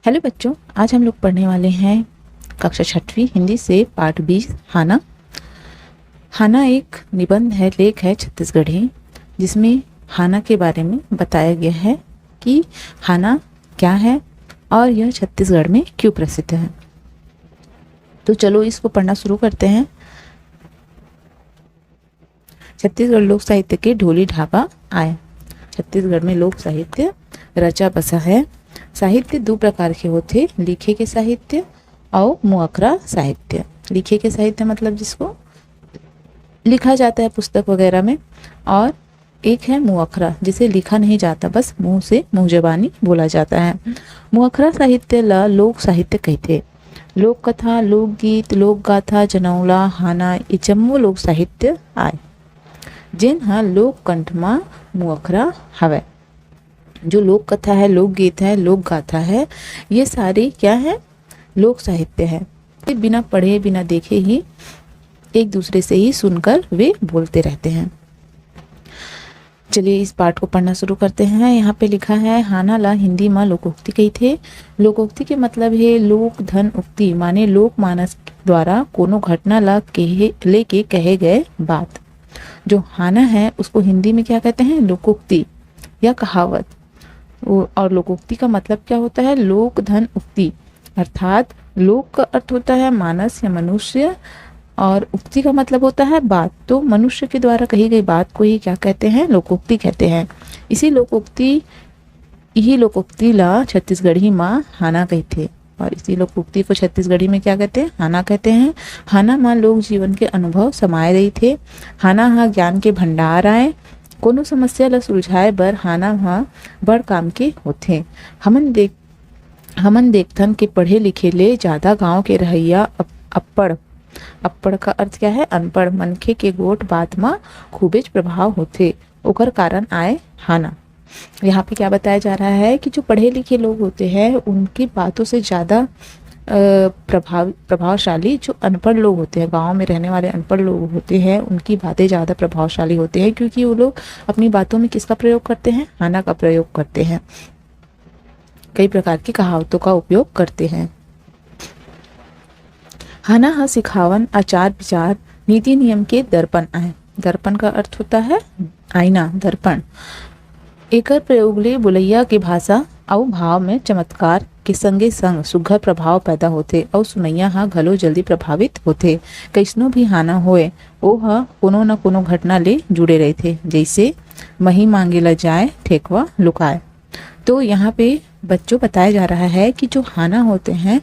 Hello बच्चों, आज हम लोग पढ़ने वाले हैं कक्षा छठवीं हिंदी से पाठ 20 हाना। हाना एक निबंध है, लेख है छत्तीसगढ़ी, जिसमें हाना के बारे में बताया गया है कि हाना क्या है और यह छत्तीसगढ़ में क्यों प्रसिद्ध है। तो चलो इसको पढ़ना शुरू करते हैं। छत्तीसगढ़ लोक साहित्य के ढोली ढाबा आए। छत्तीसगढ़ में लोक साहित्य रचा बसा है। साहित्य दो प्रकार के होते, लिखे के साहित्य और मुअखरा साहित्य। लिखे के साहित्य मतलब जिसको लिखा जाता है पुस्तक वगैरह में, और एक है मुअखरा जिसे लिखा नहीं जाता, बस मुंह से मुंह जबानी बोला जाता है। मुअखरा साहित्य ला लोक साहित्य कहते। लोक कथा, लोकगीत, लोक गाथा, जनौला, हाना ये जम्मो लोक साहित्य आए, जिन हा लोक कंठ मा मुअखरा हवै। जो लोक कथा है, लोक गीत है, लोक गाथा है, ये सारी क्या है? लोक साहित्य है। बिना पढ़े बिना देखे ही एक दूसरे से ही सुनकर वे बोलते रहते हैं। चलिए इस पाठ को पढ़ना शुरू करते हैं। यहाँ पे लिखा है हाना ला हिंदी में लोकोक्ति कही थे। लोकोक्ति के मतलब है लोक धन उक्ति, माने लोक मानस द्वारा कोनो घटना ला लेके कहे गए बात। जो हाना है उसको हिंदी में क्या कहते हैं? लोकोक्ति या कहावत। और लोकोक्ति का मतलब क्या होता है? लोक धन उक्ति, अर्थात लोक का अर्थ होता है मानस या मनुष्य, और उक्ति का मतलब होता है बात। तो मनुष्य के द्वारा कही गई बात को ही क्या कहते हैं? लोकोक्ति कहते हैं। यही लोकोक्ति ला छत्तीसगढ़ी माँ हाना कहते, और इसी लोकोक्ति को छत्तीसगढ़ी में क्या कहते हैं? हाना कहते हैं। हाना माँ लोक जीवन के अनुभव समाये रही थे। हाना हा ज्ञान के भंडार आए। कोनो समस्या ला सुलझाए बर हाना हा बड़ काम के होथे। हमन देखथन के पढ़े लिखे ले ज्यादा गांव के रहैया अप्पड़ का अर्थ क्या है? अनपढ़ मनखे के गोट बात में खूबेज प्रभाव होथे, ओकर कारण आए हाना। यहाँ पे क्या बताया जा रहा है कि जो पढ़े लिखे लोग होते हैं उनकी बातों से ज़्यादा प्रभावशाली जो अनपढ़ लोग होते हैं, गांव में रहने वाले अनपढ़ लोग होते हैं, उनकी बातें ज़्यादा प्रभावशाली होते हैं, क्योंकि वो लोग अपनी बातों में किसका प्रयोग करते हैं? हाना का प्रयोग करते हैं। कई प्रकार की कहावतों का उपयोग करते हैं। हाना हा सिखावन आचार विचार नीति नियम के दर्पण आए। दर्पण का अर्थ होता है आईना, दर्पण। एकर प्रयोग ले बुलैया के भाषा और भाव में चमत्कार के संगे संग सुघर प्रभाव पैदा होते, और सुनैया हा घलो जल्दी प्रभावित होते। कैसनो भी हाना होए ओ हा कोनो न कोनो घटना ले जुड़े रहे थे, जैसे मही मांगे ला जाए ठेकवा लुकाए। तो यहाँ पे बच्चों बताया जा रहा है कि जो हाना होते हैं,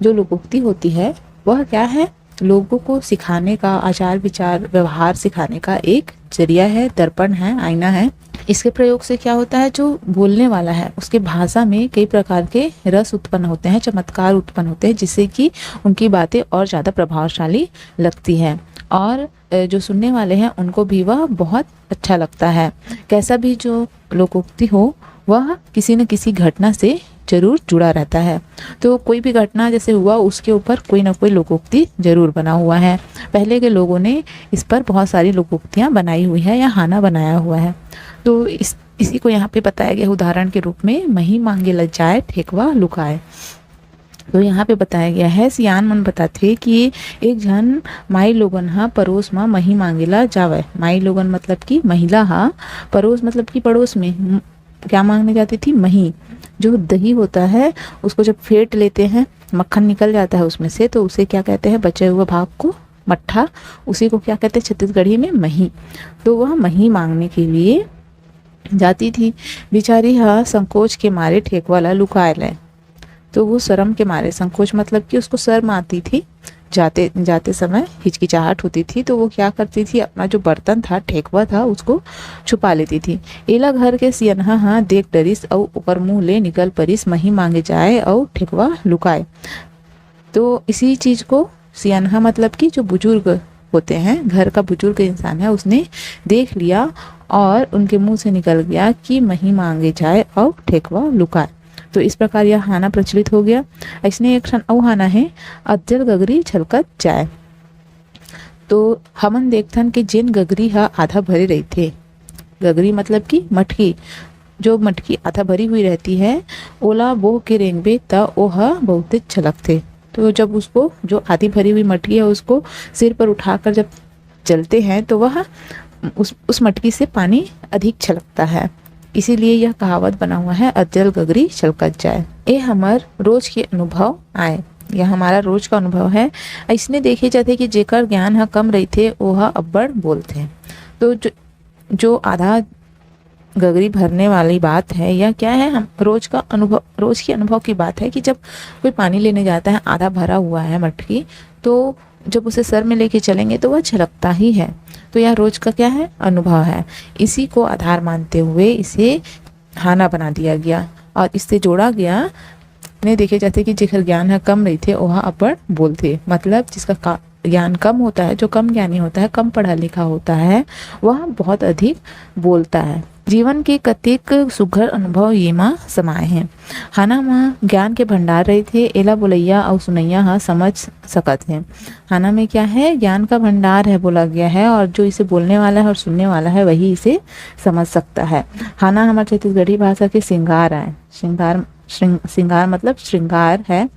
जो लोकोक्ति होती है, वह क्या है? लोगों को सिखाने का, आचार विचार व्यवहार सिखाने का एक जरिया है, दर्पण है, आईना है। इसके प्रयोग से क्या होता है? जो बोलने वाला है उसके भाषा में कई प्रकार के रस उत्पन्न होते हैं, चमत्कार उत्पन्न होते हैं, जिससे कि उनकी बातें और ज़्यादा प्रभावशाली लगती हैं, और जो सुनने वाले हैं उनको भी वह बहुत अच्छा लगता है। कैसा भी जो लोकोक्ति हो वह किसी न किसी घटना से जरूर जुड़ा रहता है। तो कोई भी घटना जैसे हुआ उसके ऊपर कोई ना कोई लोकोक्ति जरूर बना हुआ है। पहले के लोगों ने इस पर बहुत सारी लोकोक्तियाँ बनाई हुई है या हाना बनाया हुआ है। तो इसी को यहाँ पे बताया गया उदाहरण के रूप में, मही मांगे ल जाए ठेकवा लुकाए। तो यहाँ पे बताया गया है, सियान मन बताते कि एक जन माई लोगन हा पड़ोस में मही मांगेला जावे। माई लोगन मतलब कि महिला हा, पड़ोस मतलब कि पड़ोस में क्या मांगने जाती थी? मही। जो दही होता है उसको जब फेंट लेते हैं, मक्खन निकल जाता है उसमें से, तो उसे क्या कहते हैं? बचे हुए भाग को मट्ठा, उसी को क्या कहते हैं छत्तीसगढ़ी में? मही। तो वह मही मांगने के लिए जाती थी। बेचारी हा संकोच के मारे ठेकवाला लुकाए ले। तो वो शर्म के मारे, संकोच मतलब कि उसको शर्म आती थी, जाते जाते समय हिचकिचाहट होती थी, तो वो क्या करती थी? अपना जो बर्तन था, ठेकवा था, उसको छुपा लेती थी। एला घर के सियनहा हाँ देख डरिस और ओकर मुँह ले निकल परिस, मही मांगे जाए और ठेकवा लुकाए। तो इसी चीज को सियनहा मतलब कि जो बुजुर्ग होते हैं, घर का बुजुर्ग इंसान है, उसने देख लिया और उनके मुंह से निकल गया कि मही मांगे जाए और ठेकवा लुकाए। तो इस प्रकार यह हाना प्रचलित हो गया। ऐसने एक क्षण और हाना है, अज्जल गगरी छलकत जाए। तो हमन देखथन कि जिन गगरी हा आधा भरे रही थे, गगरी मतलब कि मटकी, जो मटकी आधा भरी हुई रहती है, ओला बोह के रेंगबे त ओह बहुते छलकथे। तो जब उसको जो आधी भरी हुई मटकी है उसको सिर पर उठाकर जब चलते हैं तो वह उस मटकी से पानी अधिक छलकता है। इसीलिए यह कहावत बना हुआ है, अजल गगरी छलकत जाए। ये हमार रोज के अनुभव आए, यह हमारा रोज का अनुभव है। इसने देखे जाते कि जेकर ज्ञान ह कम रही थे वह अब्बड़ बोलते। तो जो आधा गगरी भरने वाली बात है, यह क्या है, हम रोज के अनुभव की बात है कि जब कोई पानी लेने जाता है, आधा भरा हुआ है मटकी, तो जब उसे सर में लेके चलेंगे तो वह छलकता ही है। तो यह रोज का क्या है, अनुभव है। इसी को आधार मानते हुए इसे हाना बना दिया गया और इससे जोड़ा गया। ने देखे जाते कि जेकर ज्ञान है कम रही थे वह अपर बोलते, मतलब जिसका ज्ञान कम होता है, जो कम ज्ञानी होता है, कम पढ़ा लिखा होता है, वह बहुत अधिक बोलता है। जीवन के कतेक सुघर अनुभव ये माँ समाये हैं। हाना माँ ज्ञान के भंडार रहे थे, एला बोलैया और सुनैया हाँ समझ सकत है। हाना में क्या है, ज्ञान का भंडार है बोला गया है, और जो इसे बोलने वाला है और सुनने वाला है वही इसे समझ सकता है। हाना हमारे छत्तीसगढ़ी भाषा के श्रृंगार है। श्रृंगार मतलब श्रृंगार है,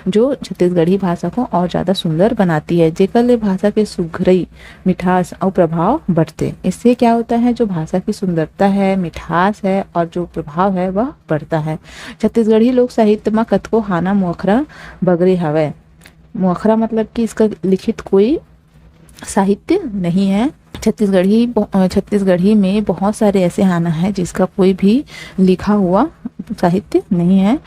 जो छत्तीसगढ़ी भाषा को और ज़्यादा सुंदर बनाती है, जेकर ले भाषा के सुघरई मिठास और प्रभाव बढ़ते। इससे क्या होता है, जो भाषा की सुंदरता है, मिठास है और जो प्रभाव है वह बढ़ता है। छत्तीसगढ़ी लोक साहित्य में कतको हाना मुखरा बगरे हवय। मुखरा मतलब कि इसका लिखित कोई साहित्य नहीं है। छत्तीसगढ़ी में बहुत सारे ऐसे हाना है जिसका कोई भी लिखा हुआ साहित्य नहीं है,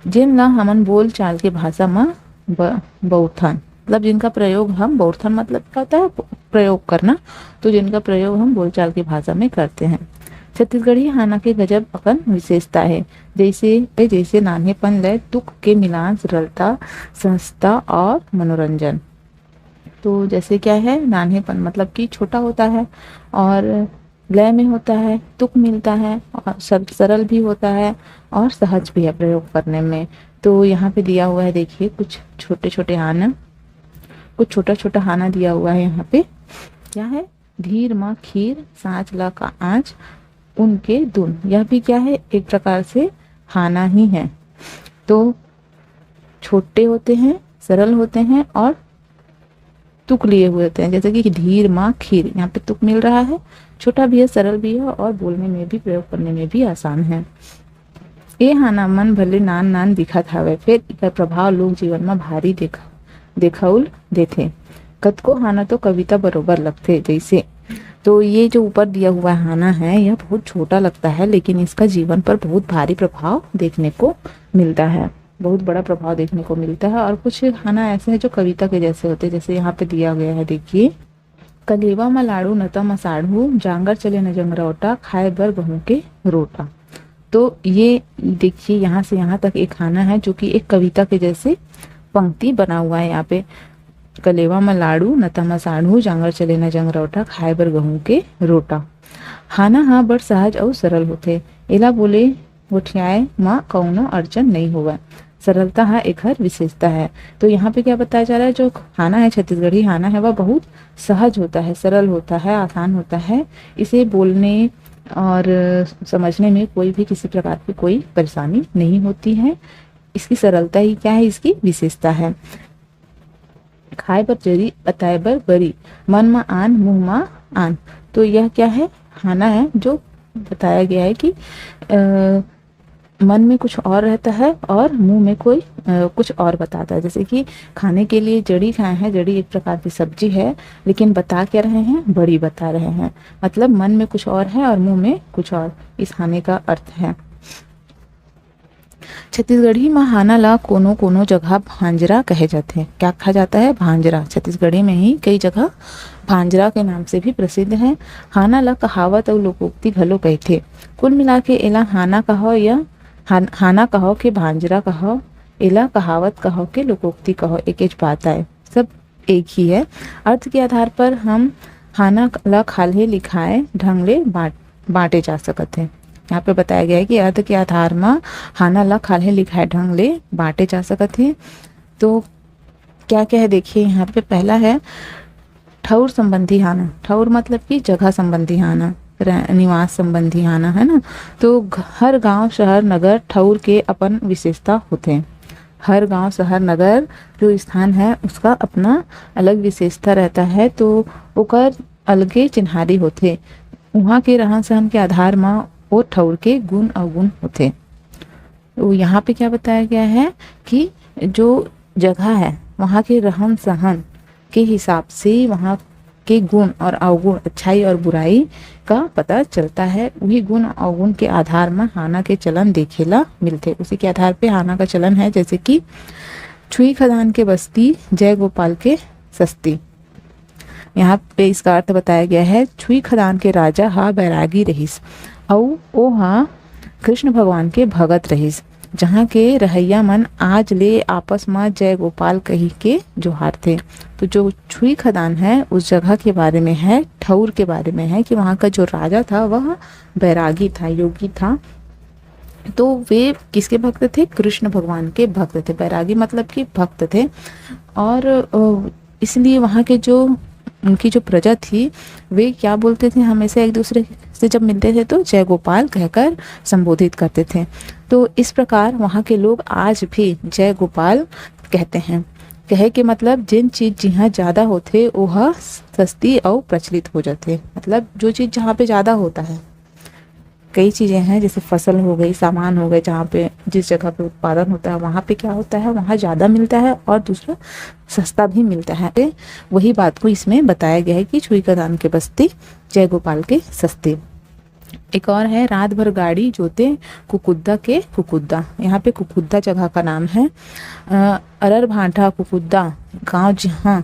जिन ला हमन बोल चाल के भाषा में बौथन, मतलब जिनका प्रयोग हम बौथन मतलब क्या होता है, प्रयोग करना, तो जिनका प्रयोग हम बोलचाल की भाषा में करते हैं। छत्तीसगढ़ी हाना के गजब अकन विशेषता है, जैसे नान्हेपन लय तुक के मिलान, सरलता, सहजता और मनोरंजन। तो जैसे क्या है, नान्हेपन मतलब कि छोटा होता है और लय में होता है, तुक मिलता है और सरल भी होता है और सहज भी है प्रयोग करने में। तो यहाँ पे दिया हुआ है, देखिए कुछ छोटे छोटे हाना, कुछ छोटा छोटा हाना दिया हुआ है। यहाँ पे क्या है, धीर माँ खीर, सांच ला का आँच, उनके धुन, यह भी क्या है, एक प्रकार से हाना ही है। तो छोटे होते हैं, सरल होते हैं और तुक लिए हुए होते हैं, जैसे कि धीर माँ खीर, यहाँ पे तुक मिल रहा है, छोटा भी है, सरल भी है और बोलने में भी, प्रयोग करने में भी आसान है। ये हाना मन भले नान नान दिखत हवे, फिर इकर प्रभाव लोग जीवन में भारी देखाउल देथे। कतको हाना तो कविता बरोबर लगथे जैसे। तो ये जो ऊपर दिया हुआ हाना है, यह बहुत छोटा लगता है, लेकिन इसका जीवन पर बहुत भारी प्रभाव देखने को मिलता है, बहुत बड़ा प्रभाव देखने को मिलता है। और कुछ खाना ऐसे हैं जो कविता के जैसे होते हैं, जैसे यहाँ पे दिया गया है, देखिए, कलेवा में लाड़ू नता में साढ़ू, जांगर चले न जंगरौटा, खाए बर गहूं के रोटा। तो ये देखिए यहाँ से यहाँ तक एक खाना है जो कि एक कविता के जैसे पंक्ति बना हुआ है। यहाँ पे कलेवा में लाड़ू नता में साढ़ू, जांगर चले न जंगरौटा, खाए बर गहूं के रोटा। खाना हाँ बड़ सहज और सरल होते, एला बोले गोठियाए माँ कौनो अड़चन नहीं हुआ। सरलता है एक हर विशेषता है। तो यहाँ पे क्या बताया जा रहा है, जो खाना है, छत्तीसगढ़ी खाना है, वह बहुत सहज होता है, सरल होता है, आसान होता है। इसे बोलने और समझने में कोई भी किसी प्रकार की कोई परेशानी नहीं होती है। इसकी सरलता ही क्या है, इसकी विशेषता है। खाए बर जरी, बताए बर बरी, मन में आन मुँह में आन। तो यह क्या है, खाना है जो बताया गया है कि मन में कुछ और रहता है और मुंह में कोई कुछ और बताता है। जैसे कि खाने के लिए जड़ी खाए हैं, जड़ी एक प्रकार की सब्जी है, लेकिन बता क्या रहे हैं, बड़ी बता रहे हैं, मतलब मन में कुछ और है और मुंह में कुछ और, इस खाने का अर्थ है। छत्तीसगढ़ी में हाना ला कोनो कोनो जगह भांजरा कहे जाते हैं। क्या कहा जाता है, भांजरा। छत्तीसगढ़ी में ही कई जगह भांजरा के नाम से भी प्रसिद्ध है। हाना ला कहावत और लोकोक्ति घलो कहते। कुल मिला के एला हाना कहो या हाना कहो के भांजरा कहो, एला कहावत कहो के लोकोक्ति कहो, एक बात है, सब एक ही है। अर्थ के आधार पर हम हाना ला खाले लिखाए ढंग ले बांटे जा सकते हैं। यहाँ पे बताया गया है कि अर्थ के आधार में हाना ला खाले लिखाए ढंग ले बांटे जा सकते हैं। तो क्या क्या है, देखिए यहाँ पे पहला है ठौर संबंधी हाना। ठौर मतलब कि जगह संबंधी हाना। निवास संबंधी हाना है ना। तो हर गांव शहर नगर ठौर के अपन विशेषता होते हैं। हर गांव शहर नगर जो स्थान है उसका अपना अलग विशेषता रहता है, तो ओकर अलगे चिन्हारी होते। वहाँ के रहन सहन के आधार में वो ठौर के गुण अवगुण होते। तो यहाँ पे क्या बताया गया है कि जो जगह है वहाँ के रहन सहन के हिसाब से वहाँ के गुण और अवगुण, अच्छाई और बुराई का पता चलता है। वही गुण अवगुण के आधार में हाना के चलन देखेला मिलते। उसी के आधार पे हाना का चलन है, जैसे कि छुई खदान के बस्ती जय गोपाल के सस्ती। यहाँ पे इसका अर्थ बताया गया है, छुई खदान के राजा हा बैरागी रहीस और ओ हा कृष्ण भगवान के भगत रहीस, जहाँ के रहैया मन आज ले आपस में जय गोपाल कही के जोहार थे। तो जो छुई खदान है उस जगह के बारे में है, ठौर के बारे में है कि वहाँ का जो राजा था वह बैरागी था, योगी था। तो वे किसके भक्त थे? कृष्ण भगवान के भक्त थे। बैरागी मतलब कि भक्त थे, और इसलिए वहाँ के जो उनकी जो प्रजा थी वे क्या बोलते थे, हमेशा एक दूसरे से जब मिलते थे तो जय गोपाल कहकर संबोधित करते थे। तो इस प्रकार वहाँ के लोग आज भी जय गोपाल कहते हैं। कहे के मतलब जिन चीज जहाँ ज़्यादा होते वह सस्ती और प्रचलित हो जाते। मतलब जो चीज़ जहाँ पे ज़्यादा होता है, कई चीज़ें हैं जैसे फसल हो गई, सामान हो गए, जहाँ पे जिस जगह पे उत्पादन होता है वहाँ पे क्या होता है, वहाँ ज़्यादा मिलता है और दूसरा सस्ता भी मिलता है। तो वही बात को इसमें बताया गया है कि छुई खदान के बस्ती जय गोपाल के सस्ते। एक और है रात भर गाड़ी जोते कुकुद्दा के कुकुद्दा। यहाँ पे कुकुद्दा जगह का नाम है। अरर भांठा कुकुद्दा गाँव जहाँ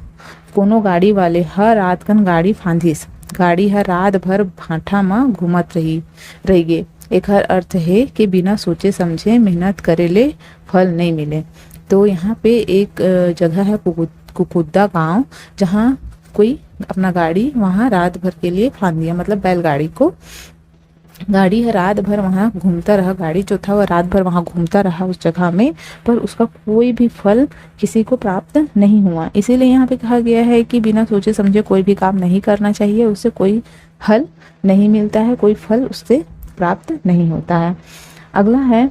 कोनो गाड़ी वाले हर रात कन गाड़ी फांधिस, गाड़ी हर रात भर भाठा में घूमत रही गे। एक हर अर्थ है कि बिना सोचे समझे मेहनत करे ले फल नहीं मिले। तो यहाँ पे एक जगह है कुकुद्दा गांव, जहाँ कोई अपना गाड़ी वहाँ रात भर के लिए फांद दिया, मतलब बैलगाड़ी को। गाड़ी है रात भर वहाँ घूमता रहा, गाड़ी जो था वह रात भर वहाँ घूमता रहा उस जगह में, पर उसका कोई भी फल किसी को प्राप्त नहीं हुआ। इसीलिए यहाँ पे कहा गया है कि बिना सोचे समझे कोई भी काम नहीं करना चाहिए, उससे कोई हल नहीं मिलता है, कोई फल उससे प्राप्त नहीं होता है। अगला है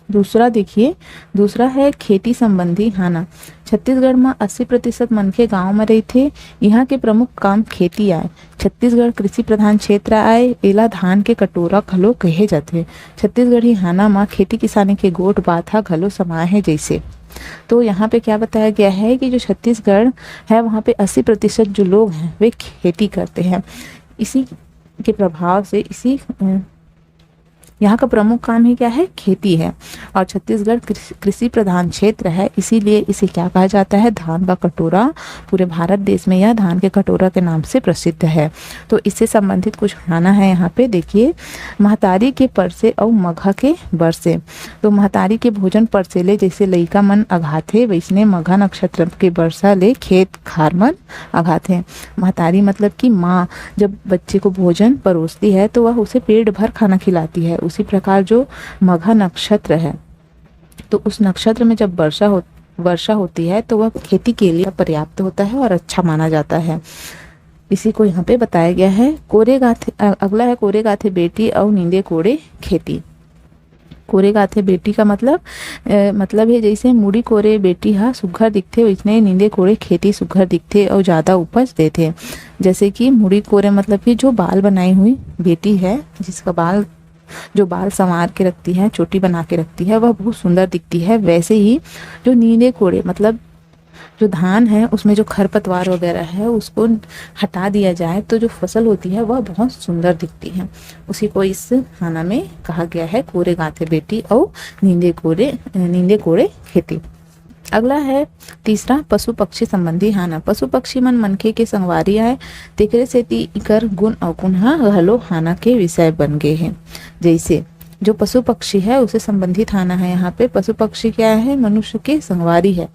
दूसरा, देखिए दूसरा है खेती संबंधी हाना। छत्तीसगढ़ में 80% मनखे गांव में रही थे। यहाँ के प्रमुख काम खेती आए। छत्तीसगढ़ कृषि प्रधान क्षेत्र आए, एला धान के कटोरा घलो कहे जाते। छत्तीसगढ़ी हाना में खेती किसानी के गोठ बाथा घलो समाये है जैसे। तो यहाँ पे क्या बताया गया है कि जो छत्तीसगढ़ है वहाँ पे 80% जो लोग हैं वे खेती करते हैं। इसी के प्रभाव से यहाँ का प्रमुख काम ही क्या है? खेती है। और छत्तीसगढ़ कृषि प्रधान क्षेत्र है, इसीलिए इसे क्या कहा जाता है? धान का कटोरा। पूरे भारत देश में यह धान के कटोरा के नाम से प्रसिद्ध है। तो इससे संबंधित कुछ खाना है यहाँ पे। देखिए, महतारी के परसे और मघा के बरसे। तो महतारी के भोजन परसेले जैसे लइका मन अघाथे, वैसने मघा नक्षत्र के बरसा ले खेत खार मन अघाथे। महतारी मतलब कि माँ जब बच्चे को भोजन परोसती है तो वह उसे पेट भर खाना खिलाती है। उसी प्रकार जो मघा नक्षत्र है, तो उस नक्षत्र में जब वर्षा होती है तो वह खेती के लिए पर्याप्त होता है और अच्छा माना जाता है। इसी को यहाँ पे बताया गया है। कोरे गाथे, अगला है कोरे गाथे बेटी और नींदे कोड़े खेती। कोरे गाथे बेटी का मतलब है जैसे मुड़ी कोरे बेटी हा सुघर दिखते, वैसने नींदे कोड़े खेती सुघर दिखते और ज़्यादा उपज देते। जैसे कि मुड़ी कोरे मतलब कि जो बाल बनाई हुई बेटी है, जिसका जो बाल संवार के रखती है, चोटी बना के रखती है, वह बहुत सुंदर दिखती है। वैसे ही जो नींदे कोड़े मतलब जो धान है उसमें जो खरपतवार वगैरह है उसको हटा दिया जाए तो जो फसल होती है वह बहुत सुंदर दिखती है। उसी को इस खाना में कहा गया है कोरे गाथे बेटी और नींदे कोड़े खेती। अगला है तीसरा पशु पक्षी संबंधी हाना। पशु पक्षी मनखे के संगवारी आए, तेकरे सेती इकर गुण अवगुण घलो हाना के विषय बन गए हैं। जैसे जो पशु पक्षी है उसे संबंधित हाना है। यहाँ पे पशु पक्षी क्या है? मनुष्य के संगवारी है,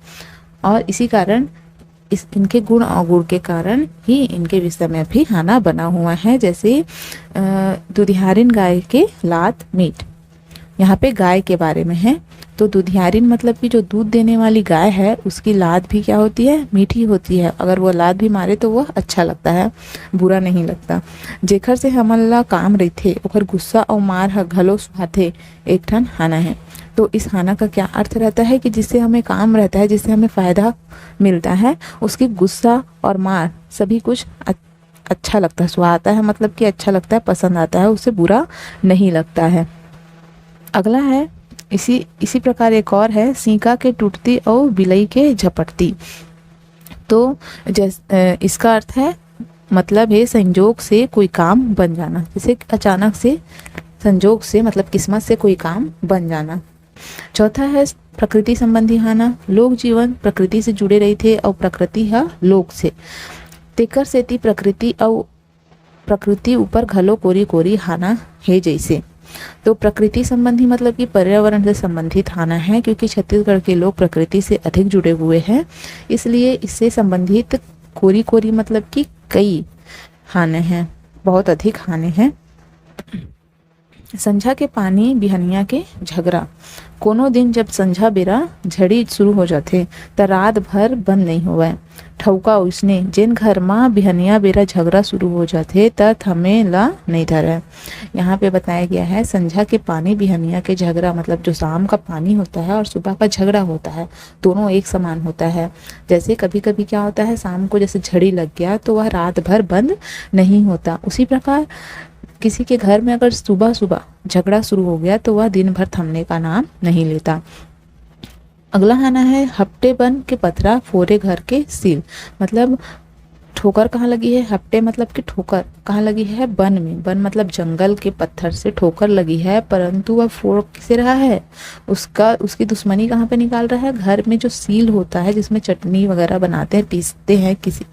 और इसी कारण इनके गुण अवगुण के कारण ही इनके विषय में भी हाना बना हुआ है। जैसे दुधिहारिन गाय के लात मीट, यहाँ पे गाय के बारे में है। तो दुधियारिन मतलब कि जो दूध देने वाली गाय है उसकी लात भी क्या होती है, मीठी होती है। अगर वो लात भी मारे तो वह अच्छा लगता है, बुरा नहीं लगता। जेखर से हमन ला काम रहिथे ओखर गुस्सा और मार ह घलो सुहाथे एक ठन हाना है। तो इस हाना का क्या अर्थ रहता है कि जिससे हमें काम रहता है, जिससे हमें फ़ायदा मिलता है, उसकी गुस्सा और मार सभी कुछ अच्छा लगता है, सुहाता है, मतलब कि अच्छा लगता है, पसंद आता है, उसे बुरा नहीं लगता है। अगला है इसी प्रकार एक और है, सीका के टूटती और बिलई के झपटती। तो इसका अर्थ है, मतलब है संजोग से कोई काम बन जाना, जैसे अचानक से, संजोग से मतलब किस्मत से कोई काम बन जाना। चौथा है प्रकृति संबंधी हाना। लोक जीवन प्रकृति से जुड़े रही थे और प्रकृति है लोक से, तेकर सेती प्रकृति ऊपर घलो कोरी कोरी हाना है जैसे। तो प्रकृति संबंधी मतलब कि पर्यावरण से संबंधित हाना है, क्योंकि छत्तीसगढ़ के लोग प्रकृति से अधिक जुड़े हुए हैं, इसलिए इससे संबंधित कोरी कोरी मतलब कि कई हाने हैं, बहुत अधिक हाने हैं। संझा के पानी बिहनिया के झगड़ा। कोनो दिन जब संझा बेरा झड़ी शुरू हो जाथे त रात भर बंद नहीं होवय। ठउका उसने जेन घर मां बिहनिया बेरा झगड़ा शुरू हो जाथे त थमे ला नहीं धरय। यहाँ पे बताया गया है संझा के पानी बिहनिया के झगड़ा, मतलब जो शाम का पानी होता है और सुबह का झगड़ा होता है, दोनों एक समान होता है। जैसे कभी कभी क्या होता है, शाम को जैसे झड़ी लग गया तो वह रात भर बंद नहीं होता, उसी प्रकार किसी के घर में अगर सुबह सुबह झगड़ा शुरू हो गया तो वह दिन भर थमने का नाम नहीं लेता। अगला आना है हफ्ते बन के पथरा फोरे घर के सील। मतलब ठोकर कहाँ लगी है, हफ्ते मतलब कि ठोकर कहाँ लगी है, बन में। बन मतलब जंगल के पत्थर से ठोकर लगी है, परंतु वह फोड़ किसे रहा है, उसकी दुश्मनी कहाँ पे निकाल रहा है, घर में जो सील होता है जिसमें चटनी वगैरह बनाते हैं, पीसते हैं, किसी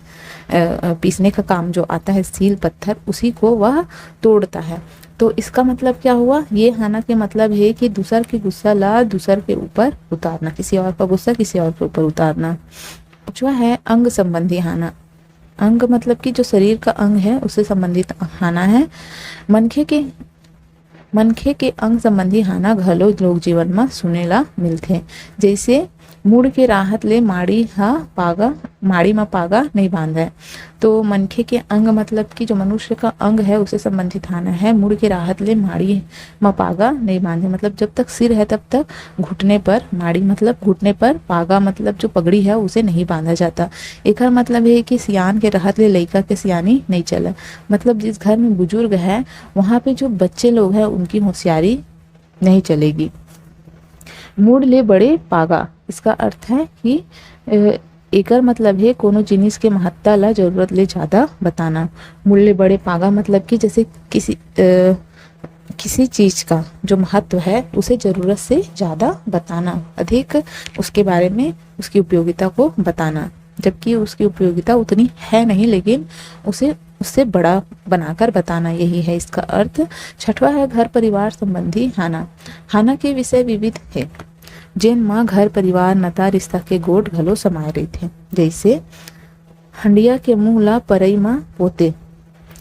पीसने का काम जो आता है, सील पत्थर, उसी को वह तोड़ता है। तो इसका मतलब क्या हुआ, ये हाना के मतलब है कि दूसर के गुस्सा ला दूसर के ऊपर उतारना, किसी और का गुस्सा किसी और के ऊपर उतारना। जो है अंग संबंधी हाना। अंग मतलब कि जो शरीर का अंग है उससे संबंधित हाना है। मनखे के अंग संबंधी हाना घलो लोक जीवन में सुनेला मिलथे। जैसे मुड़ के राहत ले माड़ी में पागा नहीं बांधे। तो मनखे के अंग मतलब कि जो मनुष्य का अंग है उसे संबंधित हाना है। मुड़ के राहत ले माड़ी में पागा नहीं बांधे, मतलब जब तक सिर है तब तक घुटने पर, माड़ी मतलब घुटने पर, पागा मतलब जो पगड़ी है उसे नहीं बांधा जाता। एक मतलब है कि सियान के राहत ले लइका के सियानी नहीं चले, मतलब जिस घर में बुजुर्ग है वहाँ पे जो बच्चे लोग हैं उनकी होशियारी नहीं चलेगी। मुड़ ले बड़े पागा, इसका अर्थ है कि एकर मतलब है कोनो जिनिस के महत्ता ला जरूरत ले ज्यादा बताना। मुड़ ले बड़े पागा मतलब कि जैसे किसी चीज का जो महत्व है उसे जरूरत से ज्यादा बताना, अधिक उसके बारे में उसकी उपयोगिता को बताना, जबकि उसकी उपयोगिता उतनी है नहीं, लेकिन उससे बड़ा बनाकर बताना, यही है इसका अर्थ। छठवा है घर परिवार संबंधी हाना। हाना के विषय विविध है, जेन माँ घर परिवार नता रिश्ता के गोट घलो समाये रही थे। जैसे हंडिया के मुंह ला परई माँ पोते,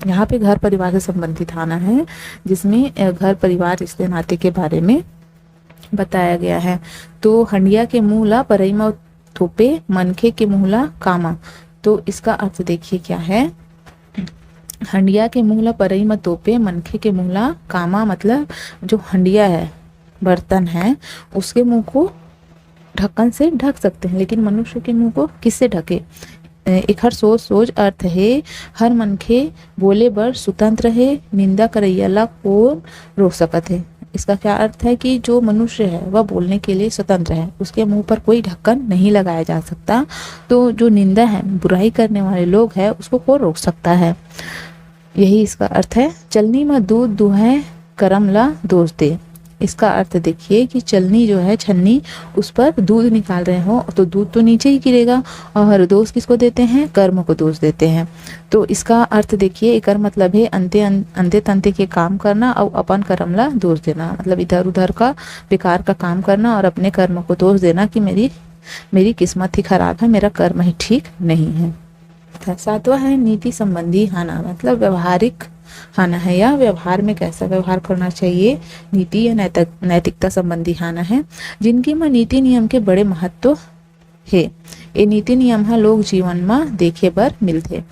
यहाँ पे घर परिवार से संबंधित हाना है, जिसमें घर परिवार रिश्ते नाते के बारे में बताया गया है। तो हंडिया के मुंह ला परई माँ थोपे, मनखे के मुंह ला कामा। तो इसका अर्थ देखिए क्या है, हंडिया के मुंह ला परई में तोपे, मनखे के मुंह ला कामा, मतलब जो हंडिया है, बर्तन है, उसके मुंह को ढक्कन से ढक सकते हैं, लेकिन मनुष्य के मुंह को किससे ढके। एक हर सोच अर्थ है, हर मनखे बोले बर स्वतंत्र है, निंदा करैया ला कौन रोक सकत है। इसका क्या अर्थ है कि जो मनुष्य है वह बोलने के लिए स्वतंत्र है, उसके मुंह पर कोई ढक्कन नहीं लगाया जा सकता। तो जो निंदा है, बुराई करने वाले लोग हैं, उसको कौन रोक सकता है, यही इसका अर्थ है। चलनी में दूध दुहे करम ला दोष दे। इसका अर्थ देखिए कि चलनी जो है, छन्नी, उस पर दूध निकाल रहे हो तो दूध तो नीचे ही गिरेगा, और दोष किसको देते हैं, कर्म को दोष देते हैं। तो इसका अर्थ देखिए, एकर मतलब है अंधे तंते के काम करना और अपन कर्म ला दोष देना, मतलब इधर उधर का बेकार का काम करना और अपने कर्म को दोष देना कि मेरी किस्मत ही खराब है, मेरा कर्म ही ठीक नहीं है। सातवां है नीति संबंधी हाना, मतलब व्यवहारिक हाना है या व्यवहार में कैसा व्यवहार करना चाहिए, नीति या नैतिकता संबंधी हाना है। जिनकी में नीति नियम के बड़े महत्व है। ये नीति नियम है लोग जीवन में देखे बर मिलते।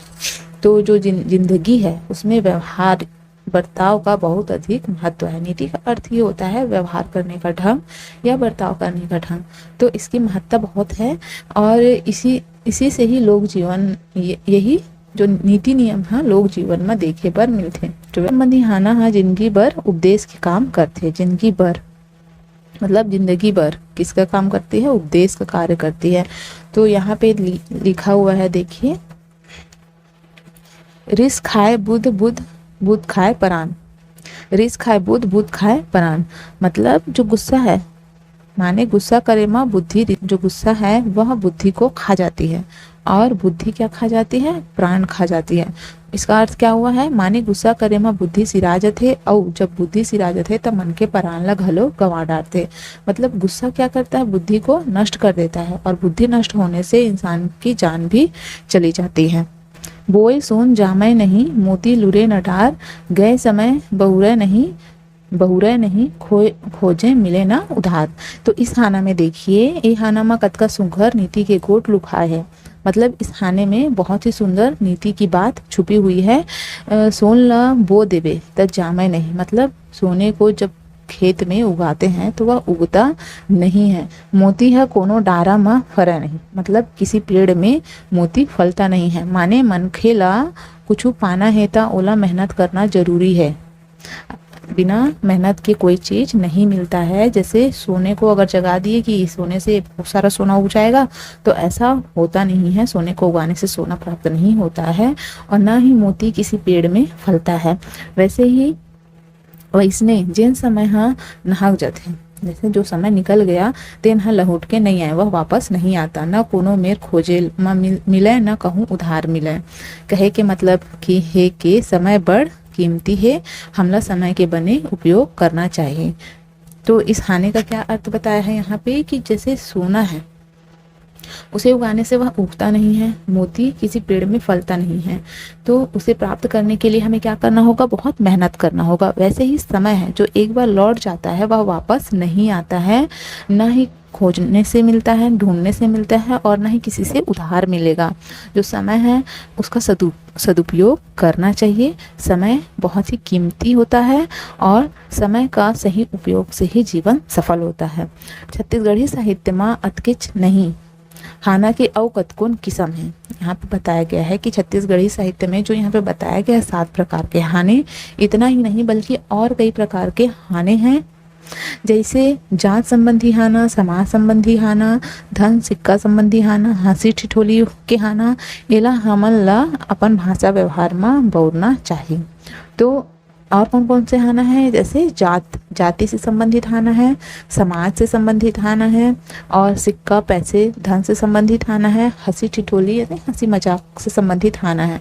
तो जो जिंदगी है उसमें व्यवहार बर्ताव का बहुत अधिक महत्व है। नीति का अर्थ ये होता है व्यवहार करने का ढंग या बर्ताव करने का ढंग। तो इसकी महत्ता बहुत है और इसी से ही लोग जीवन यही जो नीति नियम है लोग जीवन में देखे बर मिलते। जो संबंधी हाना है जिंदगी भर उपदेश के काम करते। जिंदगी भर मतलब जिंदगी भर किसका काम करती है, उपदेश का कार्य करती है। तो यहाँ पे लिखा हुआ है, देखिए, रिस खाए बुध बुध बुध खाए परान। रिस खाए बुध बुध खाए परान मतलब जो गुस्सा है, माने गुस्सा करे माँ बुद्धि, जो गुस्सा है वह बुद्धि को खा जाती है और बुद्धि क्या खा जाती है, प्राण खा जाती है। इसका अर्थ क्या हुआ है, माने गुस्सा करे माँ बुद्धि सिराजत है और जब बुद्धि सिराजत है तब मन के प्राण ला घलो गंवा डालते। मतलब गुस्सा क्या करता है, बुद्धि को नष्ट कर देता है और बुद्धि नष्ट होने से इंसान की जान भी चली जाती है। बोए सोन जामय नहीं, मोती लुरे न डार, गए समय बहुरे नहीं खोजे मिले ना उधार। तो इस हाना में देखिए, ये हाना में कतका सुघर नीति के गोट लुकाए है। मतलब इस हाने में बहुत ही सुंदर नीति की बात छुपी हुई है। सोन ला बो देवे तब जामे नहीं, मतलब सोने को जब खेत में उगाते हैं तो वह उगता नहीं है। मोती है कोनो डारा में फरा नहीं, मतलब किसी पेड़ में मोती फलता नहीं है। माने मनखे ला कुछ पाना है ता ओला मेहनत करना जरूरी है। बिना मेहनत के कोई चीज नहीं मिलता है। जैसे सोने को अगर जगा दिए कि सोने से बहुत सारा सोना उग जाएगा, तो ऐसा होता नहीं है। सोने को उगाने से सोना प्राप्त नहीं होता है और ना ही मोती किसी पेड़ में फलता है। वैसे ही वैसने जिन समय हाँ नहाक जाते, जैसे जो समय निकल गया तेन हाँ लहुट के नहीं आए, वह वापस नहीं आता। न कोनो मेर खोजे मिले न कहूँ उधार मिले। कहे के मतलब कि है के समय बड़ कीमती है, हमला समय के बने उपयोग करना चाहिए। तो इस हाने का क्या अर्थ बताया है यहाँ पे कि जैसे सोना है उसे उगाने से वह उगता नहीं है, मोती किसी पेड़ में फलता नहीं है, तो उसे प्राप्त करने के लिए हमें क्या करना होगा, बहुत मेहनत करना होगा। वैसे ही समय है जो एक बार लौट जाता है वह वापस नहीं आता है, न ही खोजने से मिलता है, ढूंढने से मिलता है और न ही किसी से उधार मिलेगा। जो समय है उसका सदुपयोग करना चाहिए। समय बहुत ही कीमती होता है और समय का सही उपयोग से ही जीवन सफल होता है। छत्तीसगढ़ी साहित्य में अतकिच नहीं हाना के अव कतकोन किस्म है। यहाँ पे बताया गया है कि छत्तीसगढ़ी साहित्य में जो यहाँ पे बताया गया है 7 प्रकार के हाने, इतना ही नहीं बल्कि और कई प्रकार के हाने हैं। जैसे जात संबंधी हाना, समाज संबंधी हाना, धन सिक्का संबंधी हाना, हंसी ठिठोली के हाना, एला हमन ला अपन भाषा व्यवहार में बौरना चाहिए। तो और कौन कौन से हाना है, जैसे जाति से संबंधित हाना है, समाज से संबंधित हाना है और सिक्का पैसे धन से संबंधित हाना है, हंसी ठिठोली यानी हंसी मजाक से संबंधित हाना है।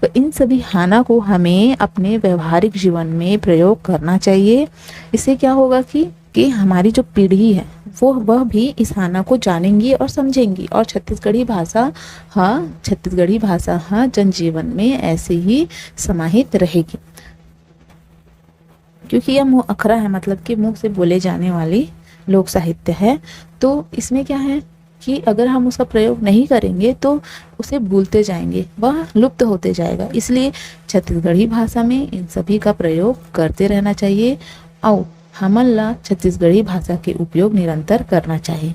तो इन सभी हाना को हमें अपने व्यवहारिक जीवन में प्रयोग करना चाहिए। इससे क्या होगा कि हमारी जो पीढ़ी है वह भी इस हाना को जानेंगी और समझेंगी और छत्तीसगढ़ी भाषा जनजीवन में ऐसे ही समाहित रहेगी। क्योंकि यह मुँह अखरा है, मतलब कि मुंह से बोले जाने वाली लोक साहित्य है। तो इसमें क्या है कि अगर हम उसका प्रयोग नहीं करेंगे तो उसे भूलते जाएंगे, वह लुप्त होते जाएगा। इसलिए छत्तीसगढ़ी भाषा में इन सभी का प्रयोग करते रहना चाहिए और हमन ला छत्तीसगढ़ी भाषा के उपयोग निरंतर करना चाहिए।